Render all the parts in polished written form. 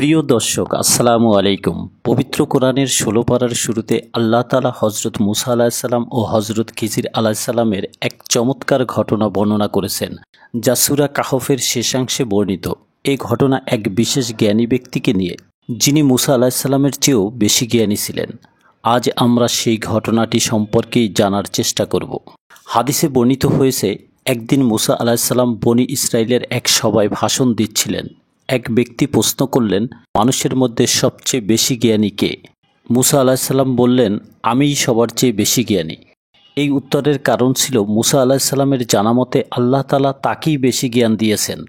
প্রিয় দর্শক, আসসালামু আলাইকুম। পবিত্র কোরআনের ১৬ পারার শুরুতে আল্লাহ তাআলা হজরত মুসা আলাহিসাল্লাম ও হজরত খিজির আলাহিসাল্লামের এক চমৎকার ঘটনা বর্ণনা করেছেন, যা সূরা কাহফের শেষাংশে বর্ণিত। এই ঘটনা এক বিশেষ জ্ঞানী ব্যক্তিকে নিয়ে, যিনি মুসা আলাহিসাল্লামের চেয়েও বেশি জ্ঞানী ছিলেন। আজ আমরা সেই ঘটনাটি সম্পর্কেই জানার চেষ্টা করব। হাদিসে বর্ণিত হয়েছে, একদিন মুসা আলাহিসাল্লাম বনি ইসরায়েলের এক সভায় ভাষণ দিচ্ছিলেন। এক ব্যক্তি প্রশ্ন করলেন, মানুষের মধ্যে সবচেয়ে বেশি জ্ঞানী কে? মুসা আলাহিসাল্লাম বললেন, আমিই সবার চেয়ে বেশি জ্ঞানী। এই উত্তরের কারণ ছিল, মুসা আলাহিসাল্লামের জানামতে আল্লাহ তাআলা তাকেই বেশি জ্ঞান দিয়েছেন।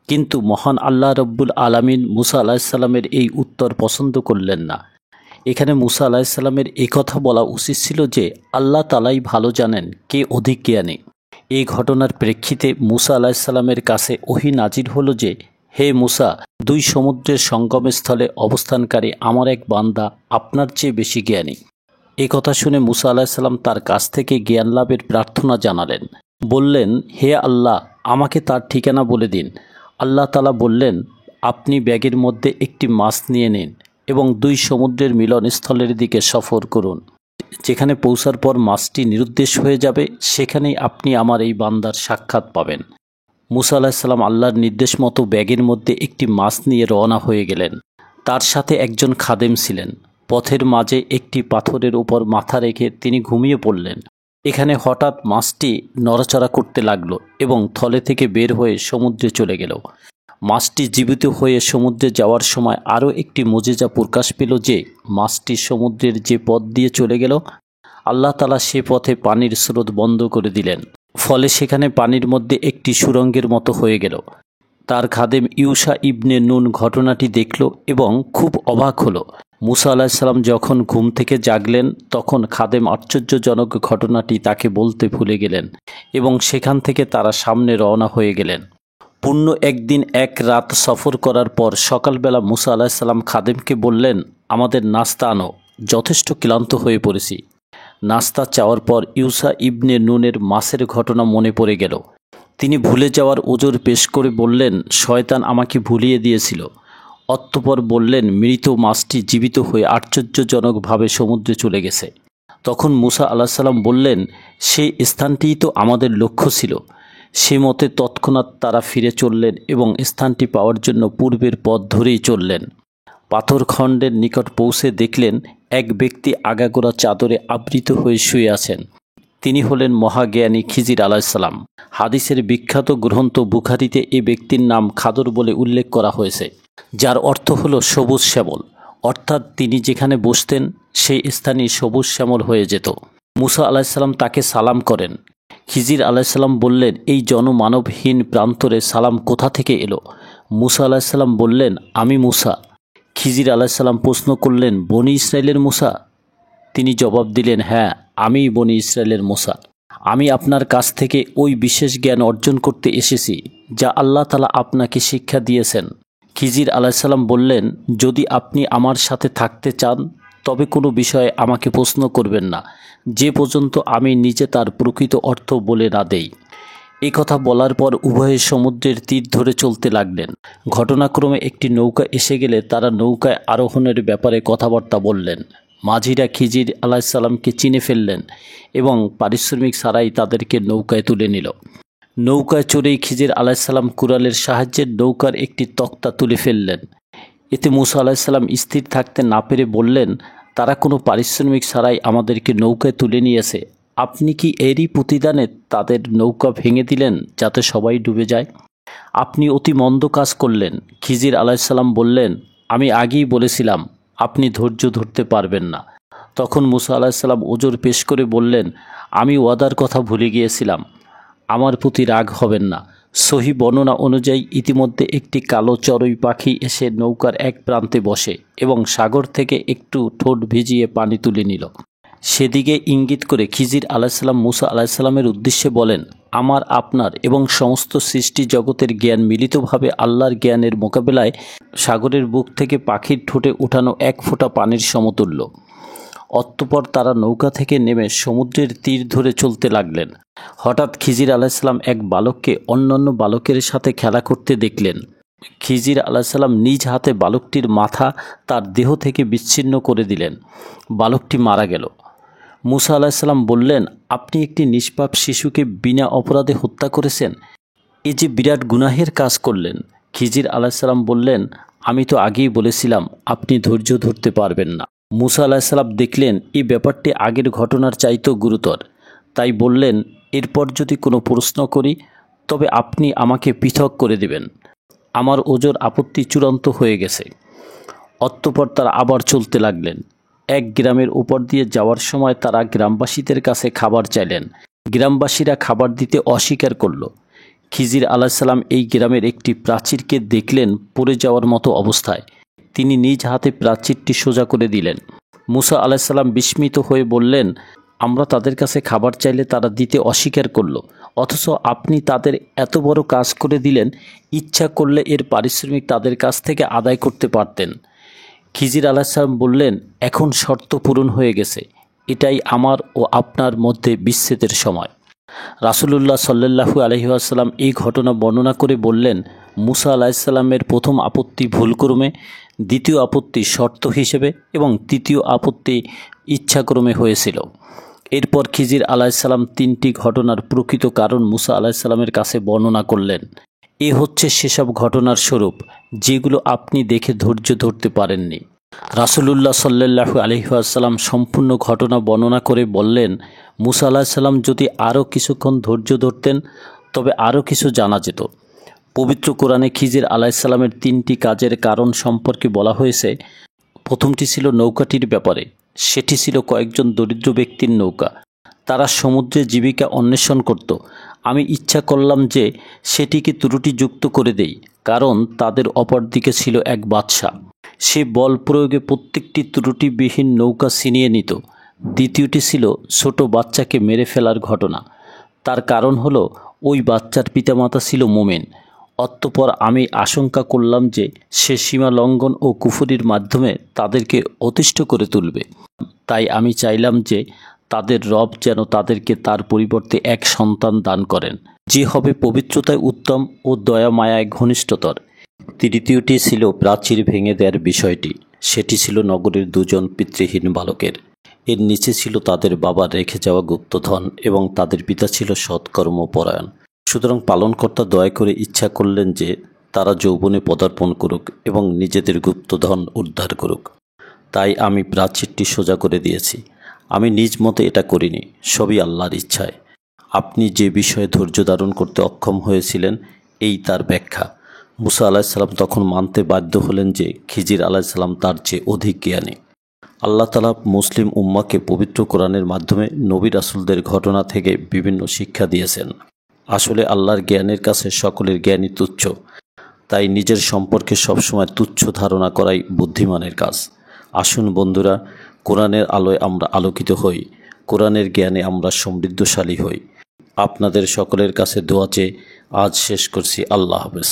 কিন্তু মহান আল্লাহ রব্বুল আলামিন মুসা আলাহিসাল্লামের এই উত্তর পছন্দ করলেন না। এখানে মুসা আলাহিসাল্লামের কথা বলা উচিত ছিল যে, আল্লাহ তাআলাই ভালো জানেন কে অধিক জ্ঞানী। এই ঘটনার প্রেক্ষিতে মুসা আলাহিসাল্লামের কাছে ওহী নাজিল হলো যে, হে মুসা, দুই সমুদ্রের সঙ্গমস্থলে অবস্থানকারী আমার এক বান্দা আপনার চেয়ে বেশি জ্ঞানী। এই কথা শুনে মুসা আলাহিসাল্লাম তার কাছ থেকে জ্ঞান লাভের প্রার্থনা জানালেন। বললেন, হে আল্লাহ, আমাকে তার ঠিকানা বলে দিন। আল্লাহ তাআলা বললেন, আপনি ব্যাগের মধ্যে একটি মাছ নিয়ে নিন এবং দুই সমুদ্রের মিলনস্থলের দিকে সফর করুন। যেখানে পৌঁছার পর মাছটি নিরুদ্দেশ হয়ে যাবে, সেখানেই আপনি আমার এই বান্দার সাক্ষাৎ পাবেন। মুসা আলাহিসাল্লাম আল্লাহর নির্দেশ মতো ব্যাগের মধ্যে একটি মাছ নিয়ে রওনা হয়ে গেলেন। তার সাথে একজন খাদেম ছিলেন। পথের মাঝে একটি পাথরের উপর মাথা রেখে তিনি ঘুমিয়ে পড়লেন। এখানে হঠাৎ মাছটি নড়াচড়া করতে লাগলো এবং থলে থেকে বের হয়ে সমুদ্রে চলে গেল। মাছটি জীবিত হয়ে সমুদ্রে যাওয়ার সময় আরও একটি মুজিজা প্রকাশ পেল যে, মাছটি সমুদ্রের যে পথ দিয়ে চলে গেল, আল্লাহ তাআলা সে পথে পানির স্রোত বন্ধ করে দিলেন। ফলে সেখানে পানির মধ্যে একটি সুড়ঙ্গের মতো হয়ে গেল। তার খাদেম ইউশা ইবনে নুন ঘটনাটি দেখল এবং খুব অবাক হলো। মুসা আলাহিসাল্লাম যখন ঘুম থেকে জাগলেন, তখন খাদেম আশ্চর্যজনক ঘটনাটি তাকে বলতে ভুলে গেলেন এবং সেখান থেকে তারা সামনে রওনা হয়ে গেলেন। পূর্ণ একদিন এক রাত সফর করার পর সকালবেলা মুসা আলাহিসাল্লাম খাদেমকে বললেন, আমাদের নাস্তা আনো, যথেষ্ট ক্লান্ত হয়ে পড়েছি। নাস্তা চাওয়ার পর ইউশা ইবনে নুনের মাছের ঘটনা মনে পড়ে গেল। তিনি ভুলে যাওয়ার ওজর পেশ করে বললেন, শয়তান আমাকে ভুলিয়ে দিয়েছিল। অতঃপর বললেন, মৃত মাছটি জীবিত হয়ে আশ্চর্যজনকভাবে সমুদ্রে চলে গেছে। তখন মুসা আলাহিসাল্লাম বললেন, সেই স্থানটিই তো আমাদের লক্ষ্য ছিল। সে মতে তৎক্ষণাৎ তারা ফিরে চললেন এবং স্থানটি পাওয়ার জন্য পূর্বের পথ ধরেই চললেন। পাথরখণ্ডের নিকট পৌঁছে দেখলেন, এক ব্যক্তি আগাগোড়া চাদরে আবৃত হয়ে শুয়ে আছেন। তিনি হলেন মহাজ্ঞানী খিজির আলাহিসাল্লাম। হাদিসের বিখ্যাত গ্রন্থ বুখারীতে এ ব্যক্তির নাম খাদর বলে উল্লেখ করা হয়েছে, যার অর্থ হল সবুজ শ্যামল। অর্থাৎ তিনি যেখানে বসতেন সেই স্থানই সবুজ শ্যামল হয়ে যেত। মুসা আলাহিসাল্লাম তাকে সালাম করেন। খিজির আলাহিসাল্লাম বললেন, এই জনমানবহীন প্রান্তরে সালাম কোথা থেকে এলো? মুসা আলাহিসাল্লাম বললেন, আমি মুসা। খিজির আলাহিসাল্লাম প্রশ্ন করলেন, বনি ইসরায়েলের মুসা? তিনি জবাব দিলেন, হ্যাঁ, আমিই বনি ইসরায়েলের মুসা। আমি আপনার কাছ থেকে ওই বিশেষ জ্ঞান অর্জন করতে এসেছি যা আল্লাহ তাআলা আপনাকে শিক্ষা দিয়েছেন। খিজির আলাহিসাল্লাম বললেন, যদি আপনি আমার সাথে থাকতে চান তবে কোনো বিষয়ে আমাকে প্রশ্ন করবেন না, যে পর্যন্ত আমি নিজে তার প্রকৃত অর্থ বলে না দেই। এই কথা বলার পর উভয়ে সমুদ্রের তীর ধরে চলতে লাগলেন। ঘটনাক্রমে একটি নৌকা এসে গেলে তারা নৌকায় আরোহণের ব্যাপারে কথাবার্তা বললেন। মাঝিরা খিজির আলাহিসাল্লামকে চিনে ফেললেন এবং পারিশ্রমিক ছাড়াই তাদেরকে নৌকায় তুলে নিল। নৌকায় চড়েই খিজির আলাহিসাল্লাম কুড়ালের সাহায্যে নৌকার একটি তক্তা তুলে ফেললেন। এতে মুসা আলাহিসাল্লাম স্থির থাকতে না পেরে বললেন, তারা কোনো পারিশ্রমিক ছাড়াই আমাদেরকে নৌকায় তুলে নিয়েছে। আপনি কি এরই প্রতিদানে তাদের নৌকা ভেঙে দিলেন যাতে সবাই ডুবে যায়? আপনি অতি মন্দ কাজ করলেন। খিজির আলাহিসাল্লাম বললেন, আমি আগেই বলেছিলাম আপনি ধৈর্য ধরতে পারবেন না। তখন মুসা আলাহিসাল্লাম ওজর পেশ করে বললেন, আমি ওয়াদার কথা ভুলে গিয়েছিলাম, আমার প্রতি রাগ হবেন না। সহি বর্ণনা অনুযায়ী ইতিমধ্যে একটি কালো চড়ুই পাখি এসে নৌকার এক প্রান্তে বসে এবং সাগর থেকে একটু ঠোঁট ভিজিয়ে পানি তুলে নিল। সেদিকে ইঙ্গিত করে খিজির আলাহিসাল্লাম মুসা আলাহিসাল্লামের উদ্দেশ্যে বলেন, আমার, আপনার এবং সমস্ত সৃষ্টি জগতের জ্ঞান মিলিতভাবে আল্লাহর জ্ঞানের মোকাবেলায় সাগরের বুক থেকে পাখির ঠোঁটে উঠানো এক ফোঁটা পানির সমতুল্য। অতঃপর তারা নৌকা থেকে নেমে সমুদ্রের তীর ধরে চলতে লাগলেন। হঠাৎ খিজির আলাহিসাল্লাম এক বালককে অন্যান্য বালকের সাথে খেলা করতে দেখলেন। খিজির আলাইসাল্লাম নিজ হাতে বালকটির মাথা তার দেহ থেকে বিচ্ছিন্ন করে দিলেন। বালকটি মারা গেল। মুসা আলাইসাল্লাম বললেন, আপনি একটি নিষ্পাপ শিশুকে বিনা অপরাধে হত্যা করেছেন, এ যে বিরাট গুনাহের কাজ করলেন। খিজির আলাইসাল্লাম বললেন, আমি তো আগেই বলেছিলাম আপনি ধৈর্য ধরতে পারবেন না। মুসা আলাইসাল্লাম দেখলেন এই ব্যাপারটি আগের ঘটনার চাইতেও গুরুতর, তাই বললেন, এরপর যদি কোনো প্রশ্ন করি তবে আপনি আমাকে পৃথক করে দেবেন। আমার ওজোর আপত্তি চূড়ান্ত হয়ে গেছে। অতঃপর তারা আবার চলতে লাগলেন। এক গ্রামের উপর দিয়ে যাওয়ার সময় তারা গ্রামবাসীদের কাছে খাবার চাইলেন। গ্রামবাসীরা খাবার দিতে অস্বীকার করল। খিজির আলাইসাল্লাম এই গ্রামের একটি প্রাচীরকে দেখলেন পড়ে যাওয়ার মতো অবস্থায়। তিনি নিজ হাতে প্রাচীরটি সোজা করে দিলেন। মুসা আলাইসাল্লাম বিস্মিত হয়ে বললেন, আমরা তাদের কাছে খাবার চাইলে তারা দিতে অস্বীকার করল, অথচ আপনি তাদের এত বড় কাজ করে দিলেন, ইচ্ছা করলে এর পারিশ্রমিক তাদের কাছ থেকে আদায় করতে পারতেন। খিজির আলাইসাল্লাম বললেন, এখন শর্ত পূরণ হয়ে গেছে, এটাই আমার ও আপনার মধ্যে বিচ্ছেদের সময়। রাসূলুল্লাহ সাল্লাল্লাহু আলাইহি ওয়াসাল্লাম এই ঘটনা বর্ণনা করে বললেন, মুসা আলাইসাল্লামের প্রথম আপত্তি ভুলক্রমে, দ্বিতীয় আপত্তি শর্ত হিসেবে এবং তৃতীয় আপত্তি ইচ্ছাক্রমে হয়েছিল। এরপর খিজির আলাইসাল্লাম তিনটি ঘটনার প্রকৃত কারণ মুসা আলাইসাল্লামের কাছে বর্ণনা করলেন। এ হচ্ছে সেসব ঘটনার স্বরূপ যেগুলো আপনি দেখে ধৈর্য ধরতে পারেননি। রাসূলুল্লাহ সাল্লাল্লাহু আলাইহি ওয়াসাল্লাম সম্পূর্ণ ঘটনা বর্ণনা করে বললেন, মুসা আলাইসাল্লাম যদি আরও কিছুক্ষণ ধৈর্য ধরতেন তবে আরও কিছু জানা যেত। পবিত্র কোরআনে খিজির আলাইসাল্লামের তিনটি কাজের কারণ সম্পর্কে বলা হয়েছে। প্রথমটি ছিল নৌকাটির ব্যাপারে। সেটি ছিল কয়েকজন দরিদ্র ব্যক্তির নৌকা। তারা সমুদ্রে জীবিকা অন্বেষণ করত। আমি ইচ্ছা করলাম যে সেটিকে ত্রুটিযুক্ত করে দেই, কারণ তাদের অপর দিকে ছিল এক বাদশা। সে বল প্রয়োগে প্রত্যেকটি ত্রুটিবিহীন নৌকা ছিনিয়ে নিত। দ্বিতীয়টি ছিল ছোট বাচ্চাকে মেরে ফেলার ঘটনা। তার কারণ হলো ওই বাচ্চার পিতামাতা ছিল মোমেন। অতঃপর আমি আশঙ্কা করলাম যে সে সীমা লঙ্ঘন ও কুফরির মাধ্যমে তাদেরকে অতিষ্ঠ করে তুলবে। তাই আমি চাইলাম যে তাদের রব যেন তাদেরকে তার পরিবর্তে এক সন্তান দান করেন, যে হবে পবিত্রতায় উত্তম ও দয়া মায়ায় ঘনিষ্ঠতর। তৃতীয়টি ছিল প্রাচীর ভেঙে দেওয়ার বিষয়টি। সেটি ছিল নগরের দুজন পিতৃহীন বালকের। এর নিচে ছিল তাদের বাবার রেখে যাওয়া গুপ্তধন এবং তাদের পিতা ছিল সৎকর্মপরায়ণ। সুতরাং পালনকর্তা দয়া করে ইচ্ছা করলেন যে তারা যৌবনে পদার্পণ করুক এবং নিজেদের গুপ্তধন উদ্ধার করুক। তাই আমি প্রাচীরটি সোজা করে দিয়েছি। আমি নিজ মতে এটা করিনি, সবই আল্লাহর ইচ্ছায়। আপনি যে বিষয়ে ধৈর্য ধারণ করতে অক্ষম হয়েছিলেন, এই তার ব্যাখ্যা। মুসা আলাইসাল্লাম তখন মানতে বাধ্য হলেন যে খিজির আলাইসাল্লাম তার চেয়ে অধিক জ্ঞানী। আল্লাহ তাআলা মুসলিম উম্মাকে পবিত্র কোরআনের মাধ্যমে নবী রাসূলদের ঘটনা থেকে বিভিন্ন শিক্ষা দিয়েছেন। আসলে আল্লাহর জ্ঞানের কাছে সকলের জ্ঞানই তুচ্ছ, তাই নিজের সম্পর্কে সবসময় তুচ্ছ ধারণা করাই বুদ্ধিমানের কাজ। আসুন বন্ধুরা, কোরআনের আলোয় আমরা আলোকিত হই, কোরআনের জ্ঞানে আমরা সমৃদ্ধশালী হই। আপনাদের সকলের কাছে দোয়া চেয়ে আজ শেষ করছি। আল্লাহ হাফেজ।